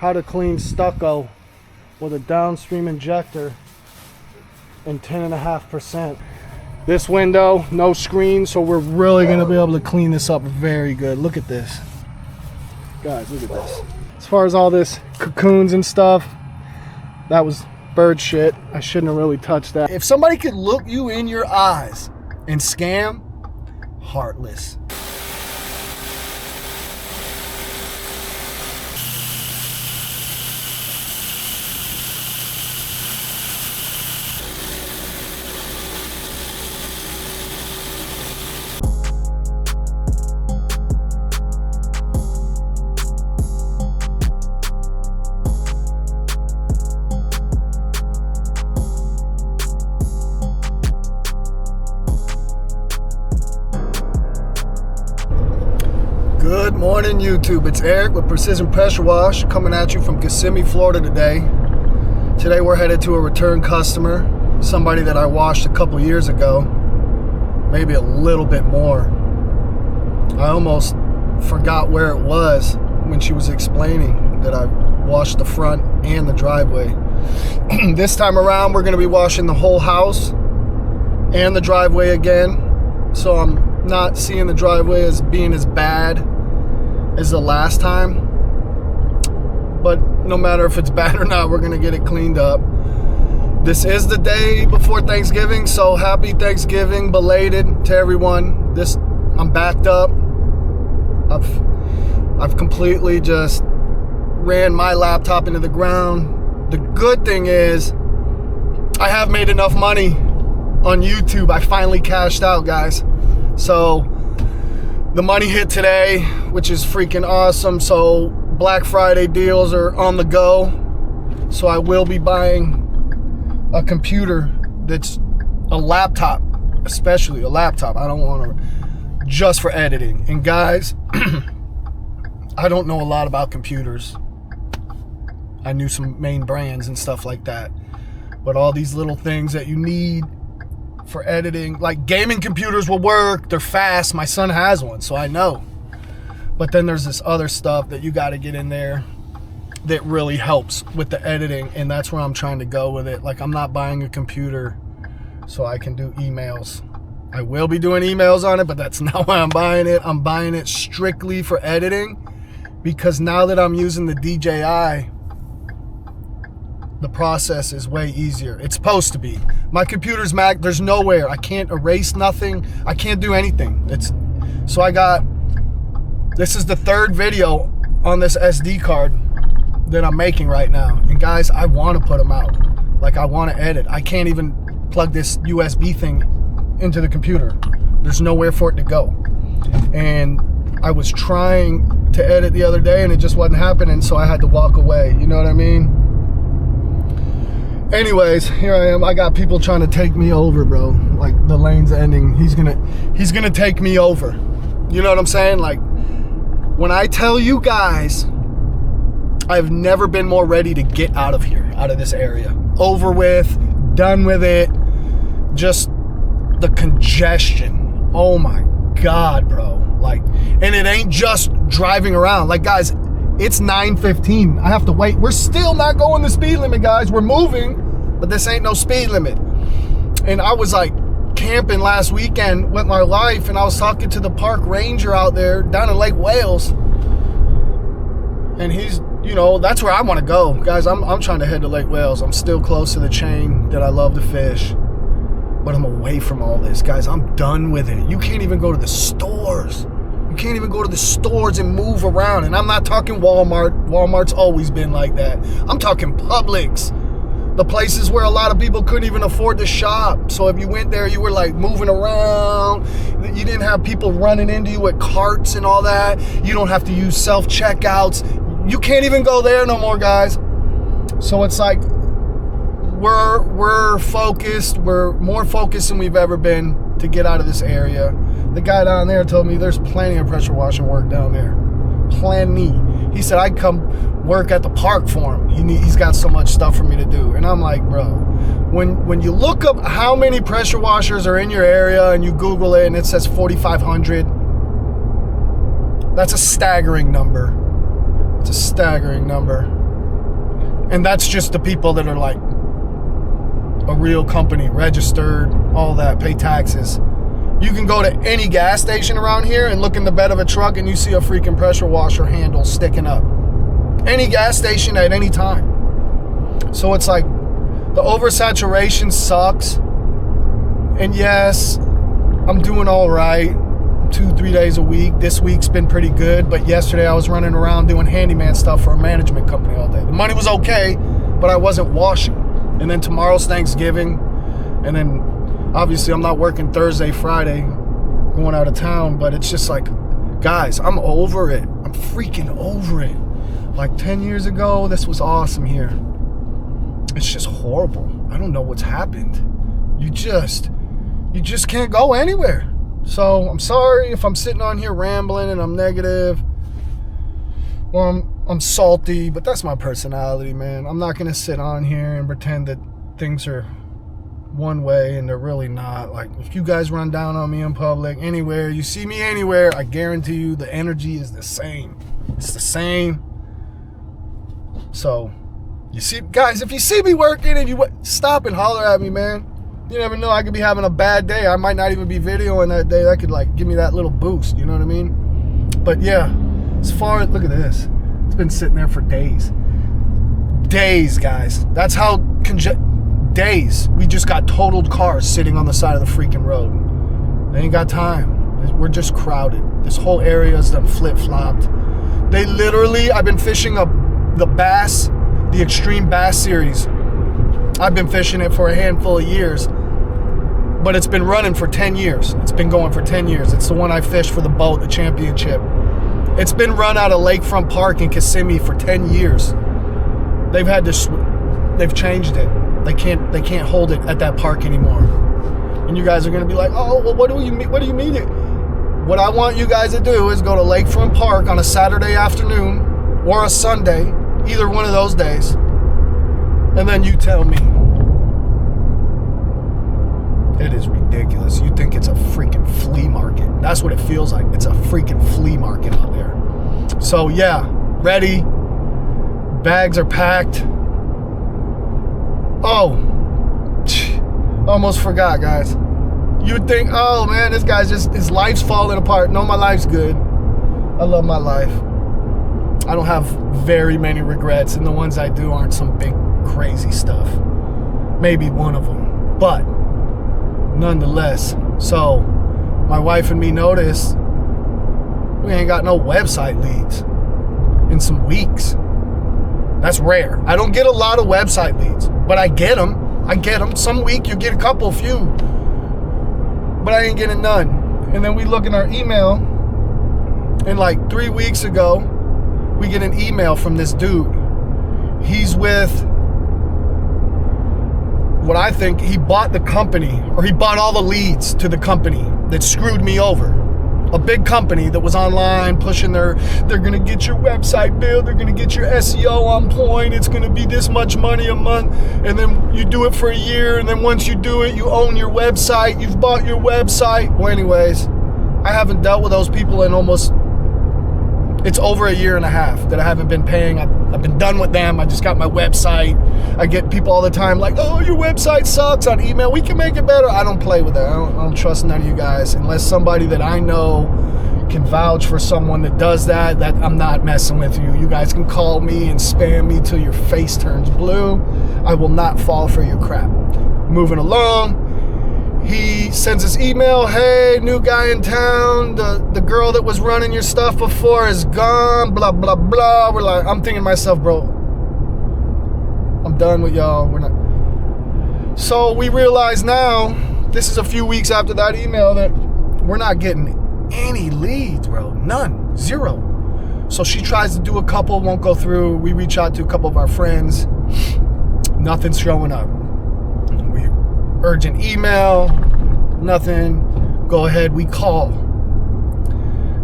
how to clean stucco with a downstream injector and 10.5%. This window, no screen, so we're really gonna be able to clean this up very good. Look at this. Guys, look at this. As far as all this cocoons and stuff, that was bird shit. I shouldn't have really touched that. If somebody could look you in your eyes and scam, heartless. Good morning, YouTube. It's Eric with Precision Pressure Wash coming at you from Kissimmee, Florida today. Today we're headed to a return customer, somebody that I washed a couple years ago, maybe a little bit more. I almost forgot where it was when she was explaining that I washed the front and the driveway. This time around we're going to be washing the whole house and the driveway again, so I'm not seeing the driveway as being as bad as the last time, but no matter if it's bad or not, we're gonna get it cleaned up. This is the day before Thanksgiving, so happy Thanksgiving belated to everyone. I'm backed up. I've completely just ran my laptop into the ground. The good thing is I have made enough money on YouTube. I finally cashed out, guys. So the money hit today, which is freaking awesome. So Black Friday deals are on the go. So I will be buying a computer that's a laptop, especially a laptop. I don't want to, just for editing. And guys, I don't know a lot about computers. I knew some main brands and stuff like that. But all these little things that you need for editing, like gaming computers will work, they're fast. My son has one, so I know. But then there's this other stuff that you got to get in there that really helps with the editing, and that's where I'm trying to go with it. Like, I'm not buying a computer so I can do emails. I will be doing emails on it, but that's not why I'm buying it. I'm buying it strictly for editing, because now that I'm using the DJI, the process is way easier. It's supposed to be. My computer's Mac, there's nowhere. I can't erase nothing. I can't do anything. This is the third video on this SD card that I'm making right now. And guys, I want to put them out. Like, I want to edit. I can't even plug this USB thing into the computer. There's nowhere for it to go. And I was trying to edit the other day and it just wasn't happening, so I had to walk away. You know what I mean? Anyways, here I am. I got people trying to take me over, bro. Like, the lane's ending. He's gonna take me over. You know what I'm saying? Like, when I tell you guys, I've never been more ready to get out of here, out of this area. Over with, done with it. Just the congestion. Oh my God, bro. Like, and it ain't just driving around. Like, guys, it's 9:15. I have to wait. We're still not going the speed limit, guys. We're moving, but this ain't no speed limit. And I was like camping last weekend with my wife, and I was talking to the park ranger out there down in Lake Wales. And he's, you know, that's where I want to go. Guys, I'm trying to head to Lake Wales. I'm still close to the chain that I love to fish, but I'm away from all this. Guys, I'm done with it. You can't even go to the stores. You can't even go to the stores and move around. And I'm not talking Walmart. Walmart's always been like that. I'm talking Publix. The places where a lot of people couldn't even afford to shop. So if you went there, you were like moving around. You didn't have people running into you with carts and all that. You don't have to use self-checkouts. You can't even go there no more, guys. So it's like we're focused. We're more focused than we've ever been to get out of this area. The guy down there told me there's plenty of pressure washing work down there. Plenty. He said I'd come work at the park for him. He's got so much stuff for me to do. And I'm like, bro, when you look up how many pressure washers are in your area and you Google it and it says 4,500, that's a staggering number. It's a staggering number. And that's just the people that are like a real company, registered, all that, pay taxes. You can go to any gas station around here and look in the bed of a truck and you see a freaking pressure washer handle sticking up. Any gas station at any time. So it's like the oversaturation sucks. And yes, I'm doing all right 2-3 days a week. This week's been pretty good, but yesterday I was running around doing handyman stuff for a management company all day. The money was okay, but I wasn't washing. And then tomorrow's Thanksgiving, and then obviously I'm not working Thursday, Friday, going out of town, but it's just like, guys, I'm over it. I'm freaking over it. Like 10 years ago, this was awesome here. It's just horrible. I don't know what's happened. You just can't go anywhere. So I'm sorry if I'm sitting on here rambling and I'm negative or I'm salty, but that's my personality, man. I'm not gonna sit on here and pretend that things are one way and they're really not. Like, if you guys run down on me in public, anywhere, you see me anywhere, I guarantee you the energy is the same. It's the same. So, you see, guys, if you see me working and you stop and holler at me, man. You never know, I could be having a bad day. I might not even be videoing that day. That could like give me that little boost, you know what I mean? But yeah, as far as, look at this. It's been sitting there for days. Days, guys. That's how days. We just got totaled cars sitting on the side of the freaking road. They ain't got time. We're just crowded. This whole area is done flip-flopped. They literally, I've been fishing the bass, the Extreme Bass Series. I've been fishing it for a handful of years, but it's been running for 10 years. It's been going for 10 years. It's the one I fished for the boat, the championship. It's been run out of Lakefront Park in Kissimmee for 10 years. They've had to, they've changed it. They can't hold it at that park anymore. And you guys are gonna be like, oh, well, what do you mean? What do you mean it? What I want you guys to do is go to Lakefront Park on a Saturday afternoon or a Sunday, either one of those days. And then you tell me. It is ridiculous. You think it's a freaking flea market. That's what it feels like. It's a freaking flea market out there. So yeah, ready. Bags are packed. Oh, almost forgot, guys. You'd think, oh man, this guy's just, his life's falling apart. No, my life's good. I love my life. I don't have very many regrets, and the ones I do aren't some big crazy stuff. Maybe one of them, but nonetheless. So my wife and me noticed we ain't got no website leads in some weeks. That's rare. I don't get a lot of website leads, but I get them. Some week you get a couple, few, but I ain't getting none. And then we look in our email, and like 3 weeks ago we get an email from this dude. He's with, what I think, he bought the company, or he bought all the leads to the company that screwed me over. A big company that was online pushing they're gonna get your website built, they're gonna get your SEO on point, it's gonna be this much money a month, and then you do it for a year, and then once you do it, you own your website, you've bought your website. Well, anyways, I haven't dealt with those people in almost, it's over a year and a half that I haven't been paying. I've been done with them. I just got my website. I get people all the time like, oh, your website sucks, on email. We can make it better. I don't play with it. I don't trust none of you guys. Unless somebody that I know can vouch for someone that does that I'm not messing with you. You guys can call me and spam me till your face turns blue. I will not fall for your crap. Moving along. He sends us email, hey, new guy in town, the girl that was running your stuff before is gone, blah, blah, blah. We're like, I'm thinking to myself, bro, I'm done with y'all. We're not. So we realize now, this is a few weeks after that email, that we're not getting any leads, bro. None. Zero. So she tries to do a couple, won't go through. We reach out to a couple of our friends. Nothing's showing up. Urgent email, nothing. Go ahead, we call.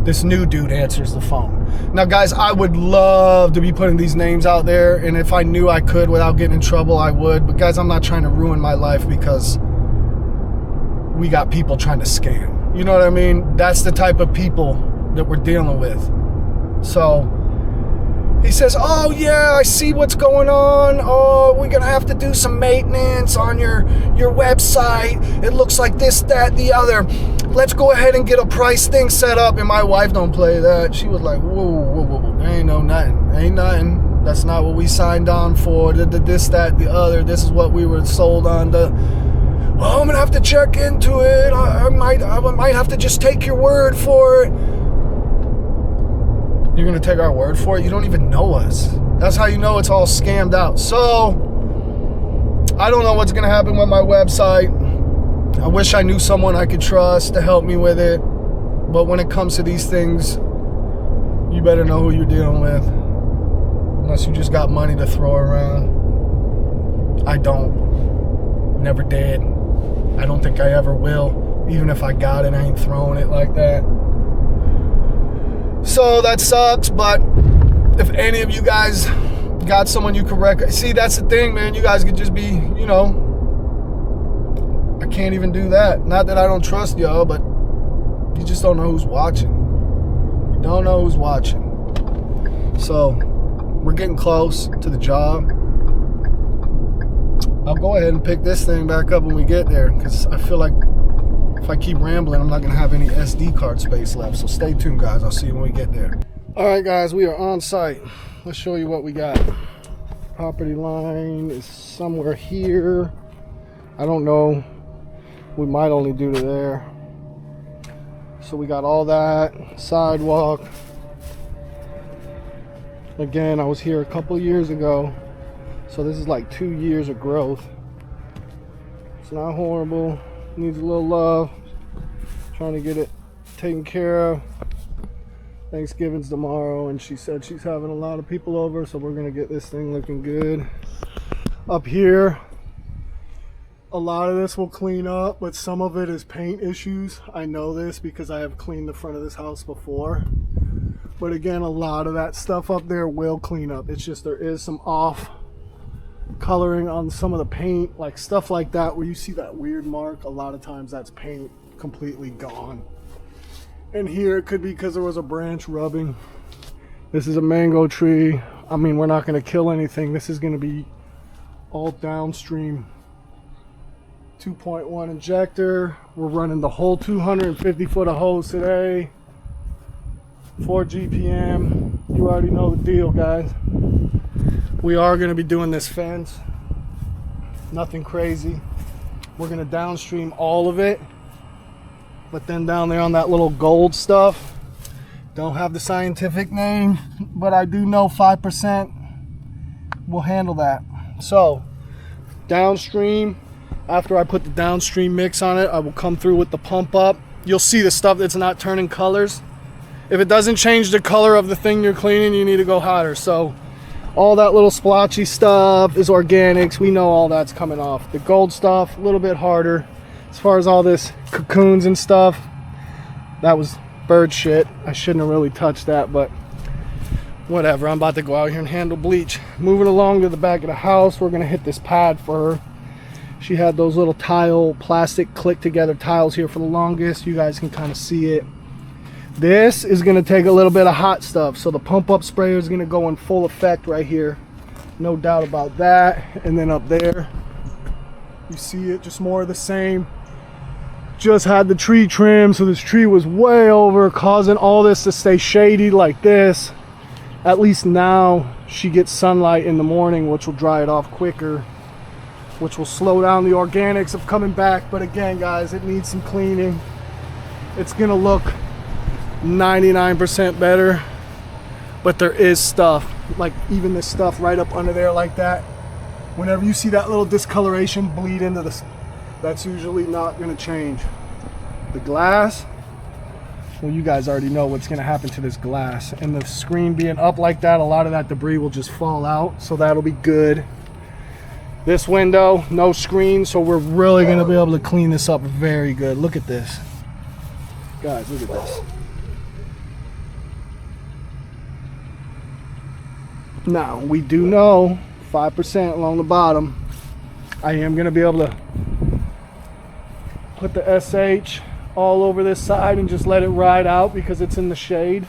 This new dude answers the phone. Now, guys, I would love to be putting these names out there, and if I knew I could without getting in trouble, I would. But guys, I'm not trying to ruin my life because we got people trying to scam. You know what I mean? That's the type of people that we're dealing with. So He says, oh yeah, I see what's going on. Oh, we're gonna have to do some maintenance on your website. It looks like this, that, the other. Let's go ahead and get a price thing set up. And my wife don't play that. She was like, whoa. Ain't nothing. That's not what we signed on for. This, that, the other. This is what we were sold on. Oh, I'm gonna have to check into it. I might have to just take your word for it. You're gonna take our word for it? You don't even know us. That's how you know it's all scammed out. So I don't know what's gonna happen with my website. I wish I knew someone I could trust to help me with it. But when it comes to these things, you better know who you're dealing with. Unless you just got money to throw around. I don't. Never did. I don't think I ever will. Even if I got it, I ain't throwing it like that. So that sucks, but if any of you guys got someone you could recommend, see, that's the thing, man. You guys could just be, you know, I can't even do that. Not that I don't trust y'all, but you just don't know who's watching. You don't know who's watching. So we're getting close to the job. I'll go ahead and pick this thing back up when we get there, because I feel like if I keep rambling, I'm not going to have any SD card space left. So stay tuned, guys. I'll see you when we get there. All right, guys, we are on site. Let's show you what we got. Property line is somewhere here. I don't know. We might only do to there. So we got all that. Sidewalk. Again, I was here a couple years ago. So this is like 2 years of growth. It's not horrible. Needs a little love. Trying to get it taken care of. Thanksgiving's tomorrow, and she said she's having a lot of people over, so we're gonna get this thing looking good. Up here, a lot of this will clean up, but some of it is paint issues. I know this because I have cleaned the front of this house before. But again, a lot of that stuff up there will clean up. It's just there is some off coloring on some of the paint, like stuff like that where you see that weird mark. A lot of times that's paint completely gone. And here it could be because there was a branch rubbing. This is a mango tree. I mean, we're not going to kill anything. This is going to be all downstream 2.1 injector. We're running the whole 250 foot of hose today. 4 GPM. You already know the deal, guys. We are going to be doing this fence. Nothing crazy. We're going to downstream all of it. But then down there on that little gold stuff, don't have the scientific name, but I do know 5% will handle that. So downstream, after I put the downstream mix on it, I will come through with the pump up. You'll see the stuff that's not turning colors. If it doesn't change the color of the thing you're cleaning, you need to go hotter. So all that little splotchy stuff is organics. We know all that's coming off. The gold stuff, a little bit harder. As far as all this cocoons and stuff, that was bird shit. I shouldn't have really touched that, but whatever. I'm about to go out here and handle bleach. Moving along to the back of the house, we're gonna hit this pad for her. She had those little tile, plastic click together tiles here for the longest. You guys can kind of see it. This is gonna take a little bit of hot stuff, so the pump up sprayer is gonna go in full effect right here. No doubt about that. And then up there, you see it, just more of the same. Just had the tree trimmed, so this tree was way over, causing all this to stay shady like this. At least now she gets sunlight in the morning, which will dry it off quicker, which will slow down the organics of coming back. But again, guys, it needs some cleaning. It's gonna look 99% better, but there is stuff, like even this stuff right up under there like that. Whenever you see that little discoloration bleed into this, that's usually not going to change. The glass, well, you guys already know what's going to happen to this glass. And the screen being up like that, a lot of that debris will just fall out, so that'll be good. This window, no screen, so we're really going to be able to clean this up very good. Look at this. Guys, look at this. Now, we do know 5% along the bottom. I am going to be able to put the SH all over this side and just let it ride out because it's in the shade.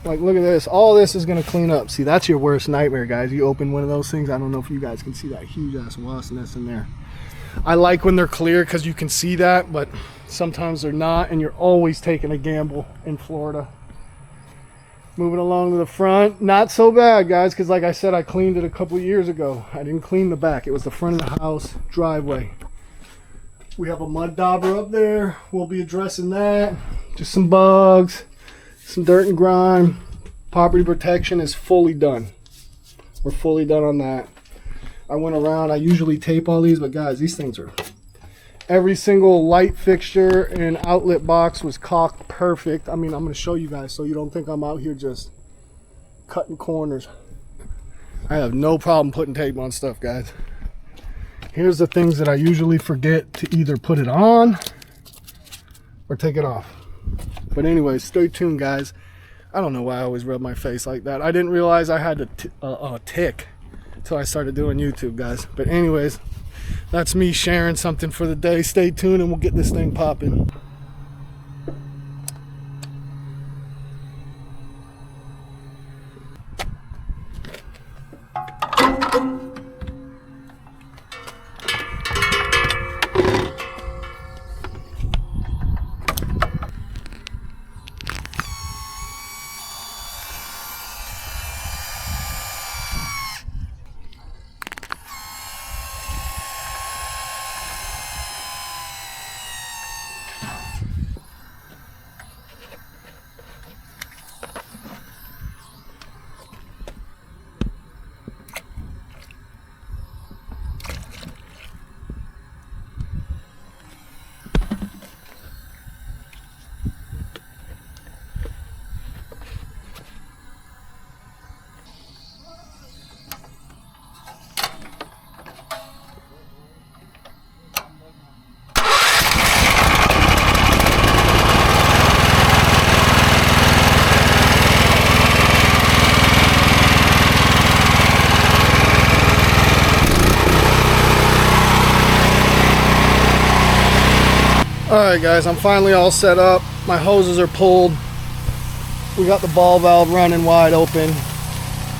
Like, look at this. All this is going to clean up. See, that's your worst nightmare, guys. You open one of those things. I don't know if you guys can see that huge-ass wasp nest in there. I like when they're clear because you can see that, but sometimes they're not, and you're always taking a gamble in Florida. Moving along to the front. Not so bad, guys, because like I said, I cleaned it a couple years ago. I didn't clean the back. It was the front of the house, driveway. We have a mud dauber up there. We'll be addressing that. Just some bugs, some dirt and grime. Property protection is fully done. We're fully done on that. I went around. I usually tape all these, but guys, these things are... Every single light fixture and outlet box was caulked perfect. I mean, I'm going to show you guys so you don't think I'm out here just cutting corners. I have no problem putting tape on stuff, guys. Here's the things that I usually forget to either put it on or take it off. But anyway, stay tuned, guys. I don't know why I always rub my face like that. I didn't realize I had a tick until I started doing YouTube, guys. But anyways, that's me sharing something for the day. Stay tuned and we'll get this thing popping. Alright guys, I'm finally all set up. My hoses are pulled. We got the ball valve running wide open.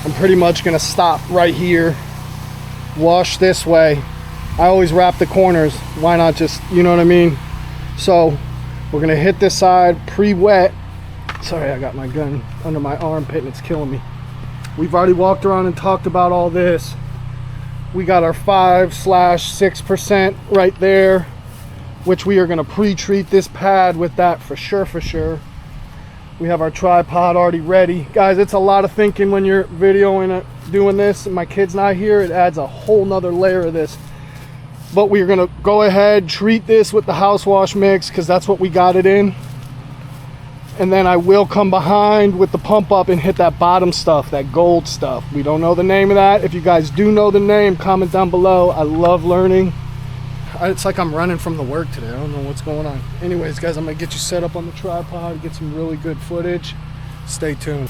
I'm pretty much going to stop right here. Wash this way. I always wrap the corners. Why not just, you know what I mean? So we're going to hit this side pre-wet. Sorry, I got my gun under my armpit and it's killing me. We've already walked around and talked about all this. We got our 5/6% right there, which we are going to pre-treat this pad with that for sure. We have our tripod already ready. Guys, it's a lot of thinking when you're videoing it, doing this, and my kid's not here. It adds a whole nother layer of this. But we're going to go ahead, treat this with the house wash mix, because that's what we got it in. And then I will come behind with the pump up and hit that bottom stuff, that gold stuff. We don't know the name of that. If you guys do know the name, comment down below. I love learning. It's like I'm running from the work today. I don't know what's going on. Anyways, guys, I'm going to get you set up on the tripod, get some really good footage. Stay tuned.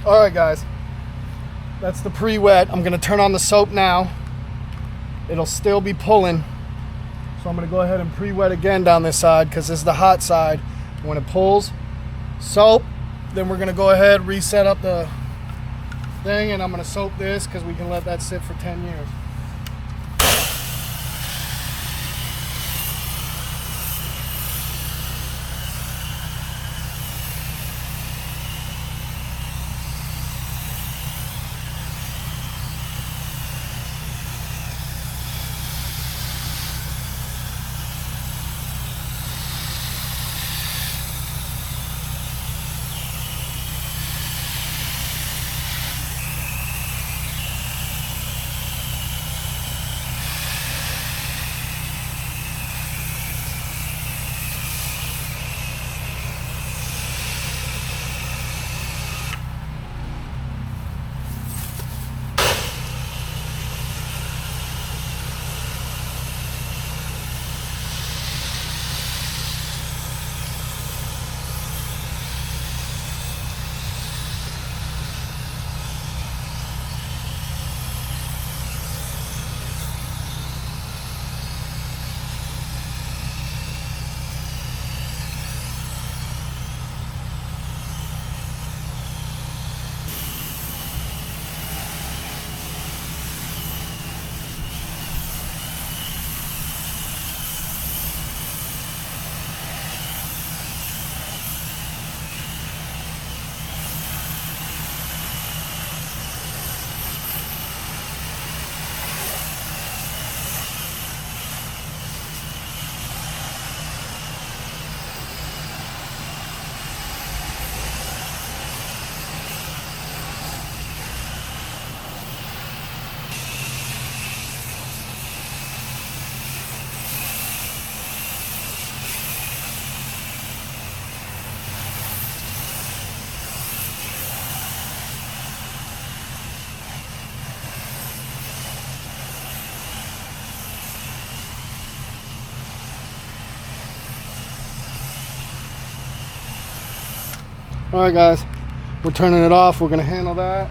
All right, guys, that's the pre-wet. I'm gonna turn on the soap now. It'll still be pulling. So I'm gonna go ahead and pre-wet again down this side because this is the hot side. When it pulls, soap, then we're gonna go ahead, reset up the thing, and I'm gonna soap this because we can let that sit for 10 years. All right, guys, we're turning it off. We're gonna handle that.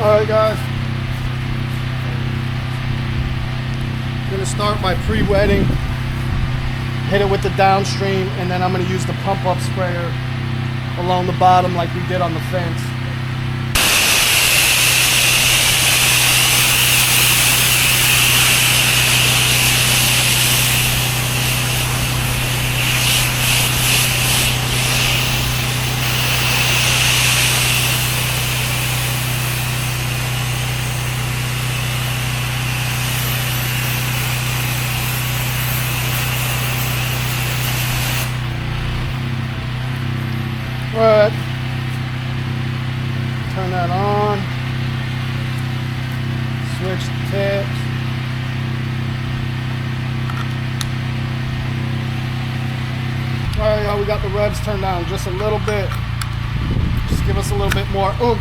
All right, guys. I'm gonna start by pre-wetting, hit it with the Downstream, and then I'm gonna use the pump-up sprayer along the bottom like we did on the fence. Alright, turn that on, switch the tips. Alright, we got the revs turned down just a little bit. Just give us a little bit more oomph.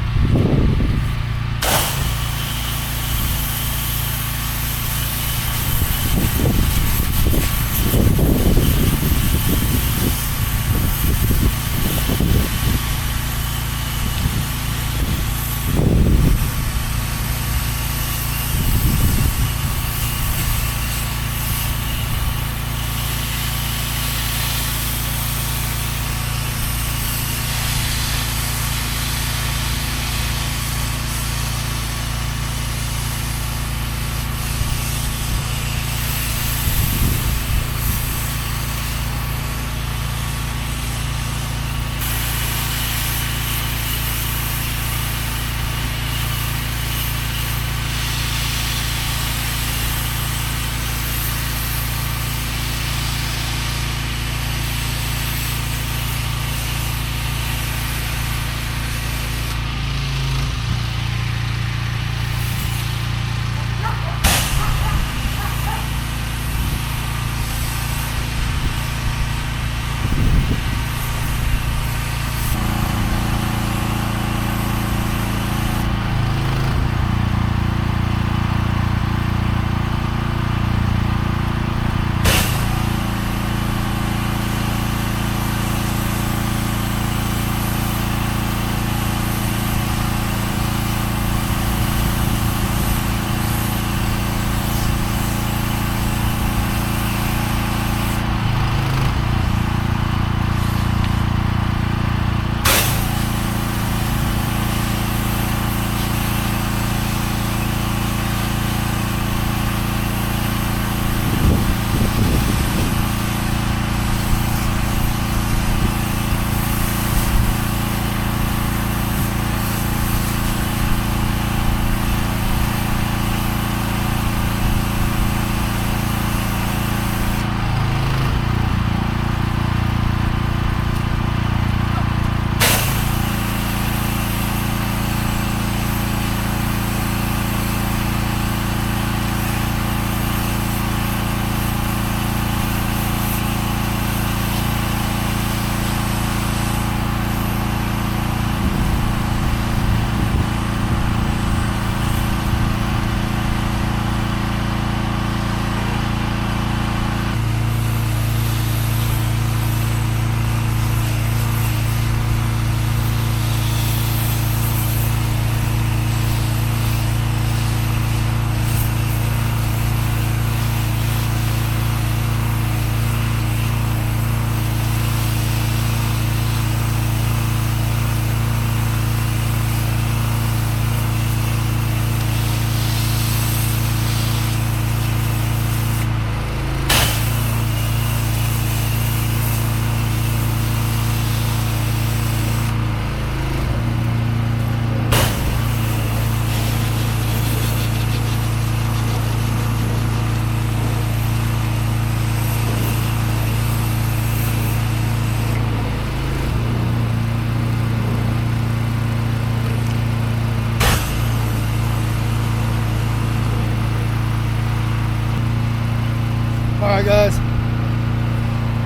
right, guys.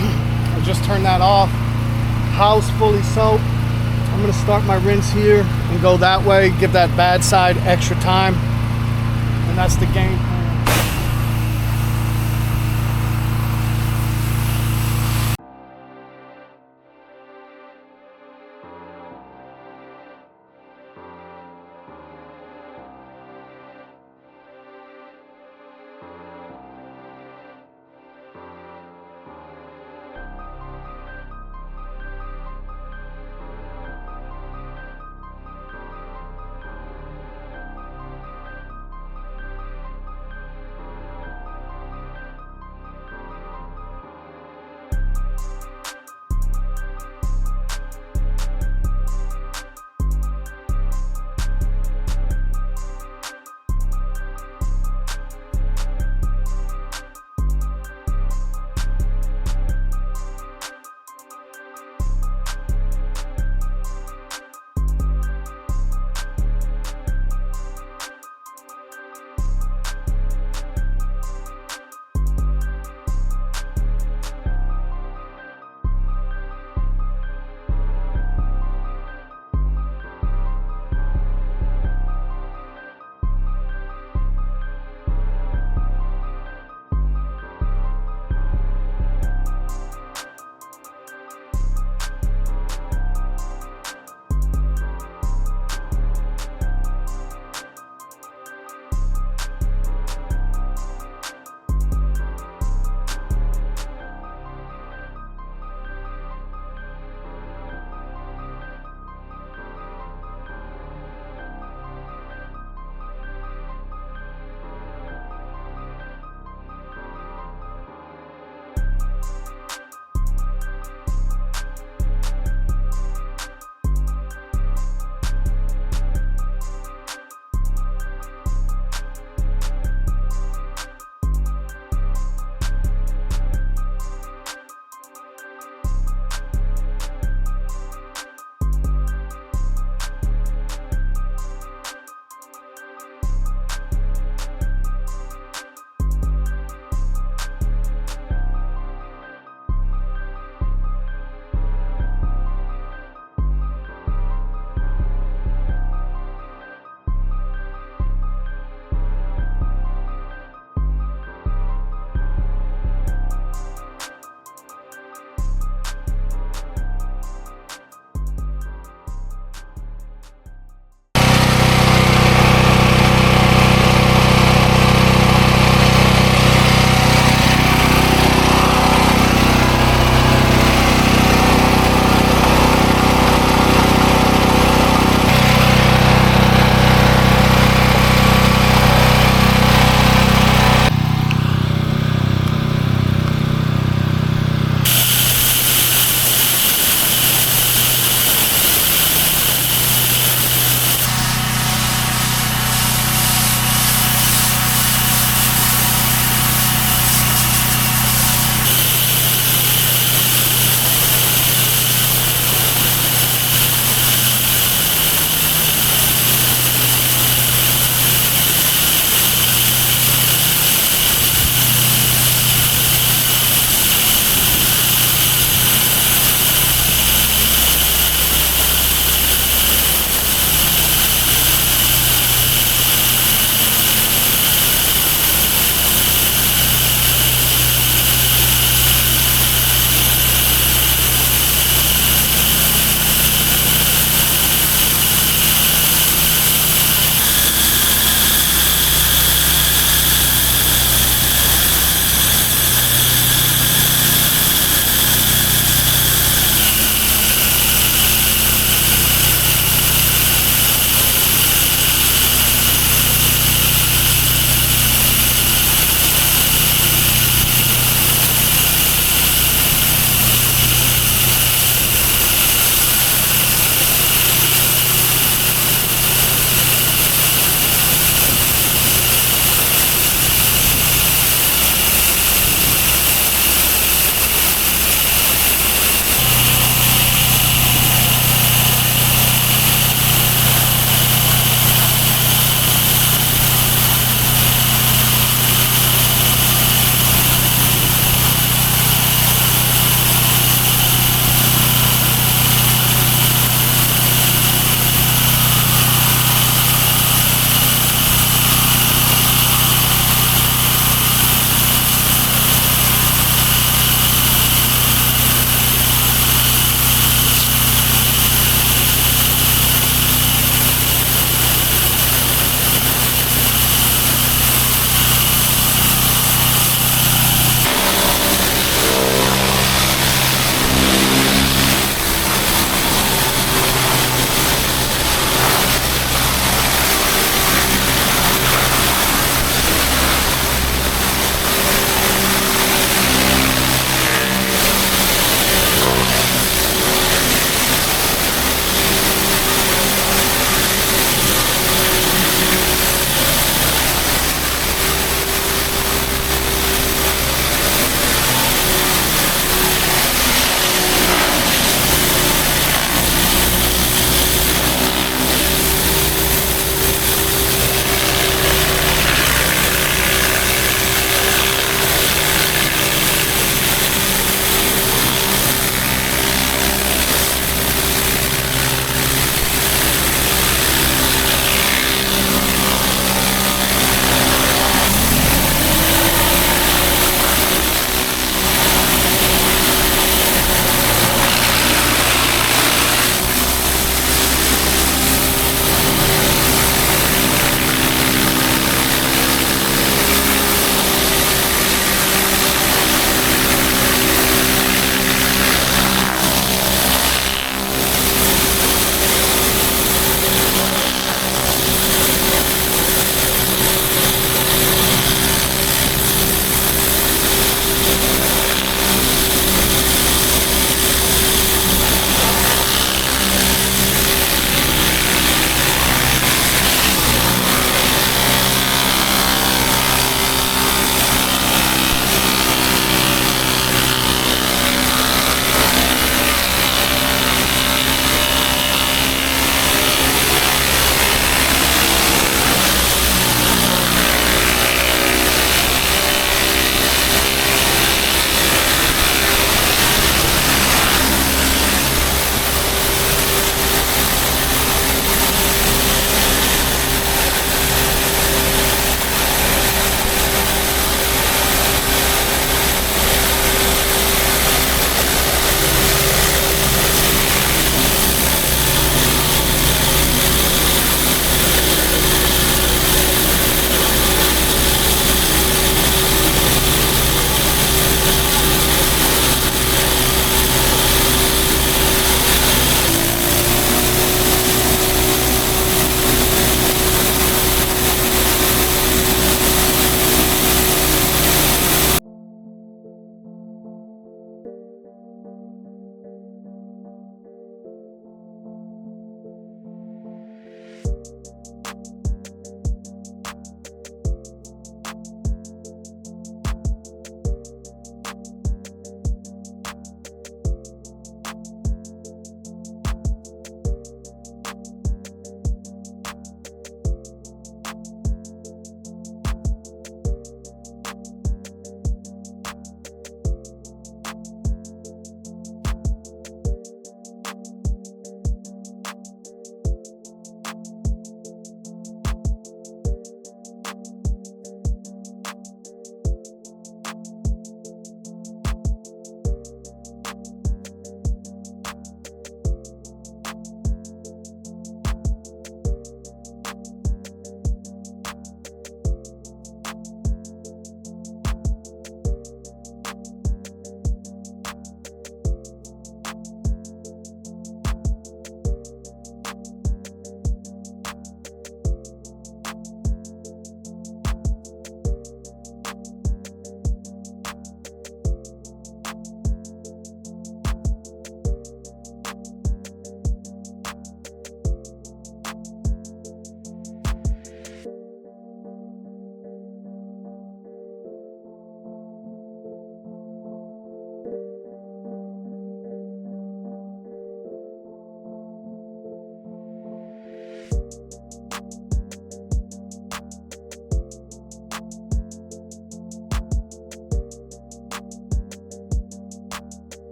I just turned that off. House fully soaked. I'm gonna start my rinse here and go that way, give that bad side extra time. And that's the game plan.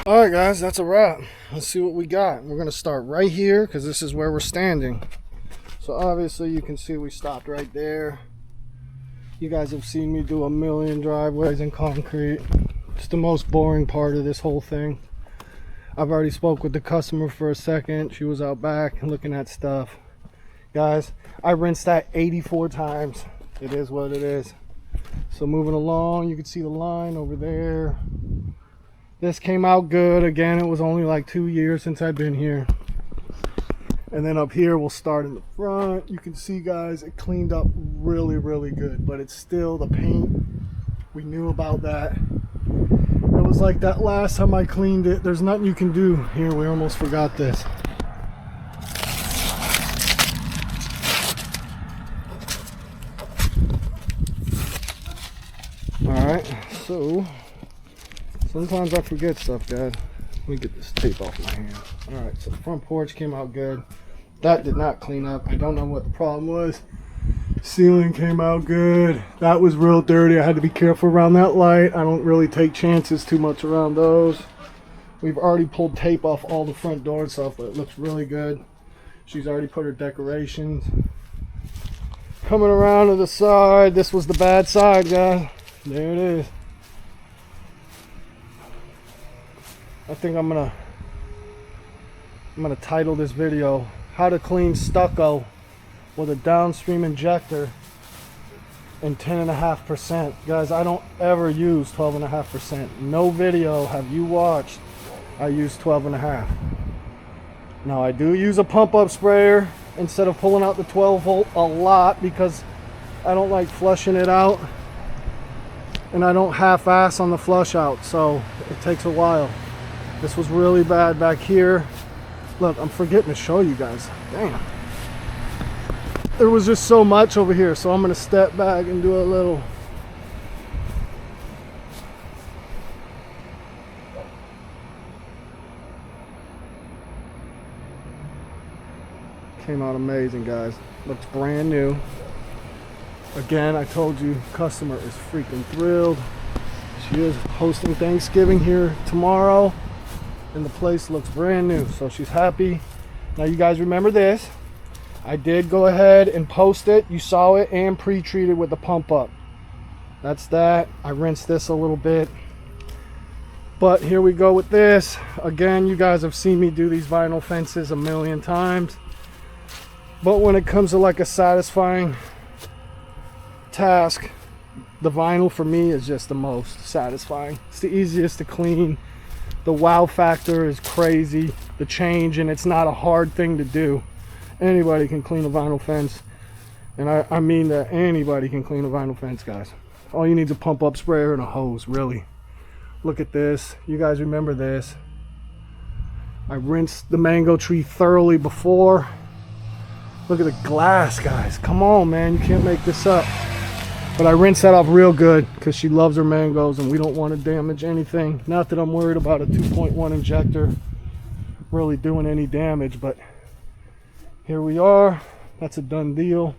All right, guys, that's a wrap. Let's see what we got. We're gonna start right here because this is where we're standing. So obviously you can see we stopped right there. You guys have seen me do a million driveways in concrete. It's the most boring part of this whole thing. I've already spoke with the customer for a second. She was out back looking at stuff. Guys, I rinsed that 84 times. It is what it is. So moving along, you can see the line over there. This came out good. Again, it was only like 2 years since I've been here. And then up here, we'll start in the front. You can see, guys, it cleaned up really, really good. But it's still the paint. We knew about that. It was like that last time I cleaned it. There's nothing you can do. Here, we almost forgot this. Alright, so sometimes I forget stuff, guys. Let me get this tape off my hand. Alright, so the front porch came out good. That did not clean up. I don't know what the problem was. Ceiling came out good. That was real dirty. I had to be careful around that light. I don't really take chances too much around those. We've already pulled tape off all the front door and stuff, but it looks really good. She's already put her decorations. Coming around to the side. This was the bad side, guys. There it is. I think I'm gonna title this video "How to Clean Stucco with a Downstream Injector and 10.5%." Guys, I don't ever use 12.5%. No video have you watched I use 12.5. Now I do use a pump up sprayer instead of pulling out the 12 volt a lot because I don't like flushing it out, and I don't half-ass on the flush out, so it takes a while. This was really bad back here. Look, I'm forgetting to show you guys. Damn. There was just so much over here, so I'm gonna step back and do a little. Came out amazing, guys. Looks brand new. Again, I told you, customer is freaking thrilled. She is hosting Thanksgiving here tomorrow, and the place looks brand new, so she's happy. Now you guys remember this. I did go ahead and post it. You saw it, and pre-treated with the pump up. That's that. I rinsed this a little bit. But here we go with this. Again, you guys have seen me do these vinyl fences a million times. But when it comes to like a satisfying task, the vinyl for me is just the most satisfying. It's the easiest to clean. The wow factor is crazy. The change, and it's not a hard thing to do. Anybody can clean a vinyl fence, and I mean that anybody can clean a vinyl fence, guys. All you need is a pump up sprayer and a hose, really. Look at this. You guys remember this. I rinsed the mango tree thoroughly before. Look at the glass, guys. Come on, man, you can't make this up. But I rinsed that off real good because she loves her mangoes and we don't want to damage anything. Not that I'm worried about a 2.1 injector really doing any damage, but here we are. That's a done deal.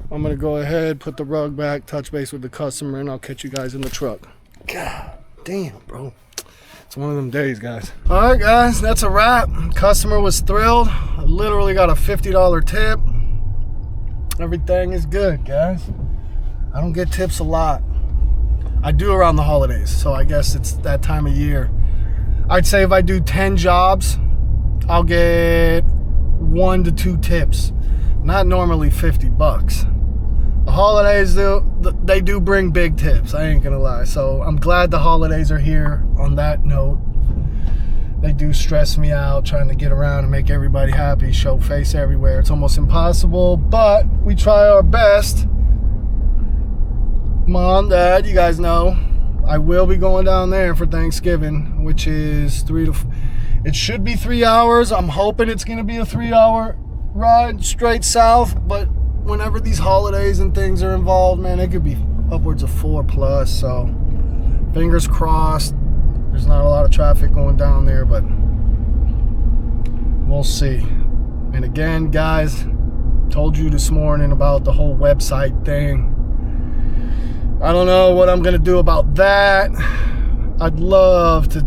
I'm gonna go ahead, put the rug back, touch base with the customer, and I'll catch you guys in the truck. God damn, bro. It's one of them days, guys. All right, guys, that's a wrap. Customer was thrilled. I literally got a $50 tip. Everything is good, guys. I don't get tips a lot. I do around the holidays, so I guess it's that time of year. I'd say if I do 10 jobs, I'll get 1 to 2 tips. Not normally 50 bucks. The holidays, they do bring big tips, I ain't gonna lie. So I'm glad the holidays are here. On that note, they do stress me out trying to get around and make everybody happy, show face everywhere. It's almost impossible, but we try our best. Mom, Dad, you guys know I will be going down there for Thanksgiving, which is it should be 3 hours. I'm hoping it's gonna be a 3-hour ride straight south, but whenever these holidays and things are involved, man, it could be upwards of 4+. So fingers crossed. There's not a lot of traffic going down there, but we'll see. And again, guys, told you this morning about the whole website thing. I don't know what I'm gonna do about that. I'd love to.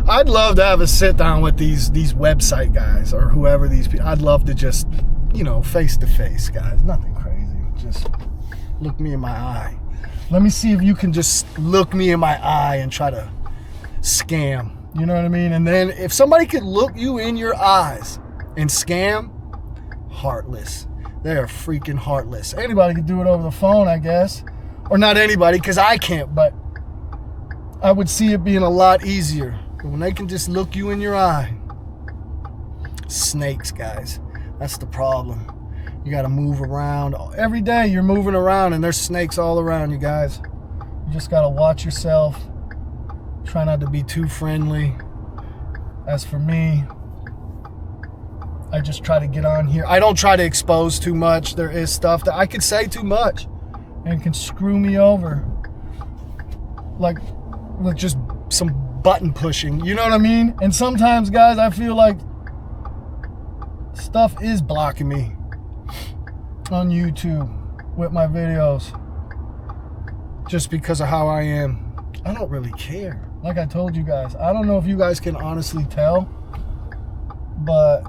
I'd love to have a sit down with these website guys or whoever these people. I'd love to just, you know, face to face, guys. Nothing crazy. Just look me in my eye. Let me see if you can just look me in my eye and try to scam. You know what I mean? And then if somebody could look you in your eyes and scam, heartless. They are freaking heartless. Anybody can do it over the phone, I guess. Or not anybody, because I can't, but I would see it being a lot easier. But when they can just look you in your eye. Snakes, guys. That's the problem. You got to move around. Every day you're moving around and there's snakes all around you, guys. You just got to watch yourself. Try not to be too friendly. As for me, I just try to get on here. I don't try to expose too much. There is stuff that I could say too much and can screw me over. Like with just some button pushing. You know what I mean? And sometimes, guys, I feel like stuff is blocking me on YouTube with my videos just because of how I am. I don't really care. Like I told you guys, I don't know if you guys can honestly tell, but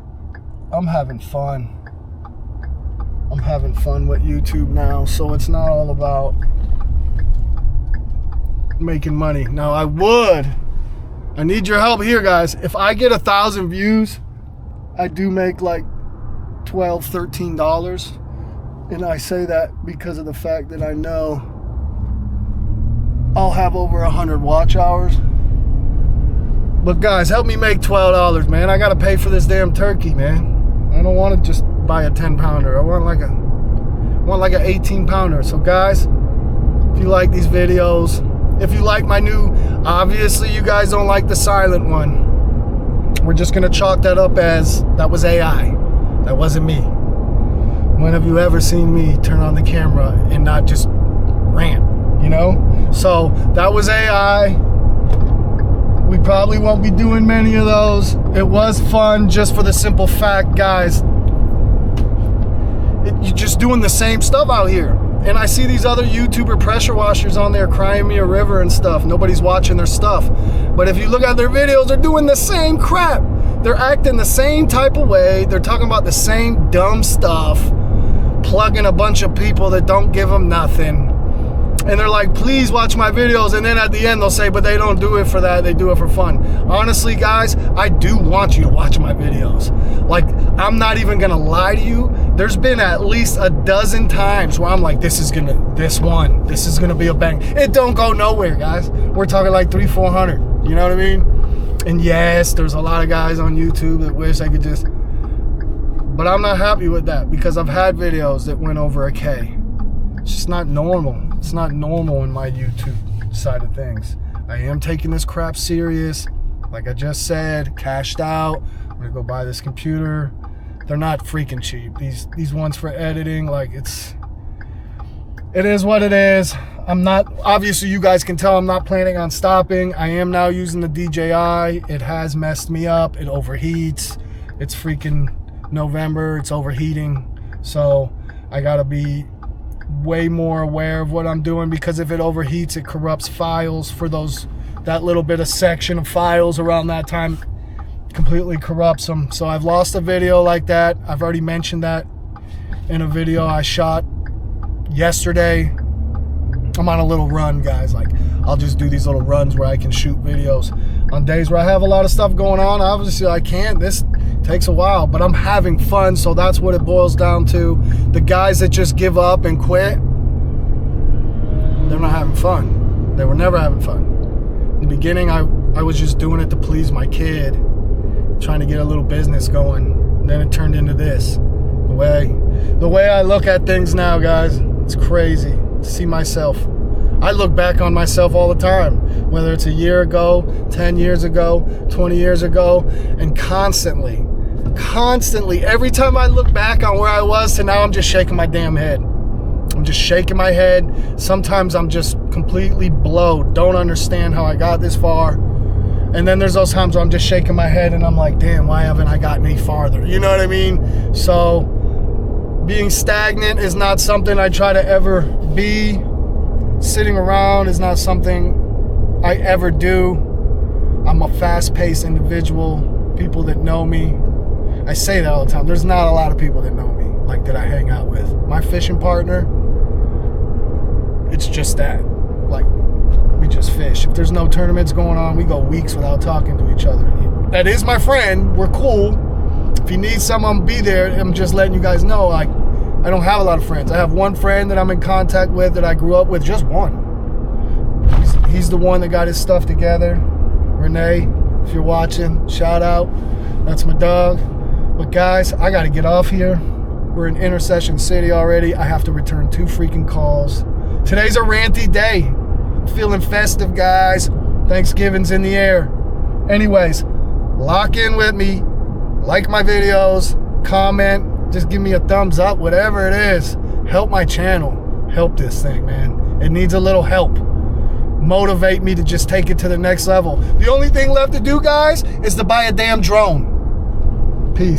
I'm having fun. I'm having fun with YouTube now, so it's not all about making money. Now I need your help here, guys. If I get 1,000 views, I do make like $12, $13. And I say that because of the fact that I know I'll have over 100 watch hours. But guys, help me make $12, man. I gotta pay for this damn turkey, man. I don't want to just buy a 10-pounder. I want like an 18-pounder. So guys, if you like these videos, if you like my new, obviously you guys don't like the silent one. We're just gonna chalk that up as that was AI. That wasn't me. When have you ever seen me turn on the camera and not just rant, you know? So that was AI. We probably won't be doing many of those. It was fun just for the simple fact, guys, you're just doing the same stuff out here. And I see these other YouTuber pressure washers on there crying me a river and stuff. Nobody's watching their stuff. But if you look at their videos, they're doing the same crap. They're acting the same type of way. They're talking about the same dumb stuff. Plugging a bunch of people that don't give them nothing. And they're like, please watch my videos. And then at the end, they'll say, but they don't do it for that. They do it for fun. Honestly, guys, I do want you to watch my videos. Like, I'm not even going to lie to you. There's been at least a dozen times where I'm like, this is going to be a bang. It don't go nowhere, guys. We're talking like 300-400. You know what I mean? And yes, there's a lot of guys on YouTube that wish I could just, but I'm not happy with that because I've had videos that went over a K. It's just not normal. It's not normal in my YouTube side of things. I am taking this crap serious. Like I just said, cashed out. I'm gonna go buy this computer. They're not freaking cheap. These ones for editing, like it is what it is. I'm not, obviously you guys can tell I'm not planning on stopping. I am now using the DJI. It has messed me up. It overheats. It's freaking November. It's overheating. So I gotta be way more aware of what I'm doing because if it overheats, it corrupts files for that little bit of section of files around that time, completely corrupts them. So I've lost a video like that. I've already mentioned that in a video I shot yesterday. I'm on a little run, guys. Like, I'll just do these little runs where I can shoot videos on days where I have a lot of stuff going on. Obviously I can't. This takes a while, but I'm having fun, so that's what it boils down to. The guys that just give up and quit, they're not having fun. They were never having fun. In the beginning, I was just doing it to please my kid, trying to get a little business going. And then it turned into this. The way I look at things now, guys, it's crazy to see myself. I look back on myself all the time, whether it's a year ago, 10 years ago, 20 years ago, and constantly, every time I look back on where I was to now, I'm just shaking my damn head. I'm just shaking my head. Sometimes I'm just completely blowed, don't understand how I got this far. And then there's those times where I'm just shaking my head and I'm like, damn, why haven't I gotten any farther? You know what I mean? So being stagnant is not something I try to ever be. Sitting around is not something I ever do. I'm a fast-paced individual. People that know me, I say that all the time. There's not a lot of people that know me, like that I hang out with. My fishing partner, it's just that. Like, we just fish. If there's no tournaments going on, we go weeks without talking to each other. That is my friend. We're cool. If he needs someone, be there. I'm just letting you guys know, like, I don't have a lot of friends. I have one friend that I'm in contact with that I grew up with, just one. He's the one that got his stuff together. Renee, if you're watching, shout out. That's my dog. But guys, I gotta get off here. We're in Intercession City already. I have to return 2 freaking calls. Today's a ranty day. I'm feeling festive, guys. Thanksgiving's in the air. Anyways, lock in with me. Like my videos. Comment. Just give me a thumbs up. Whatever it is. Help my channel. Help this thing, man. It needs a little help. Motivate me to just take it to the next level. The only thing left to do, guys, is to buy a damn drone. Peace.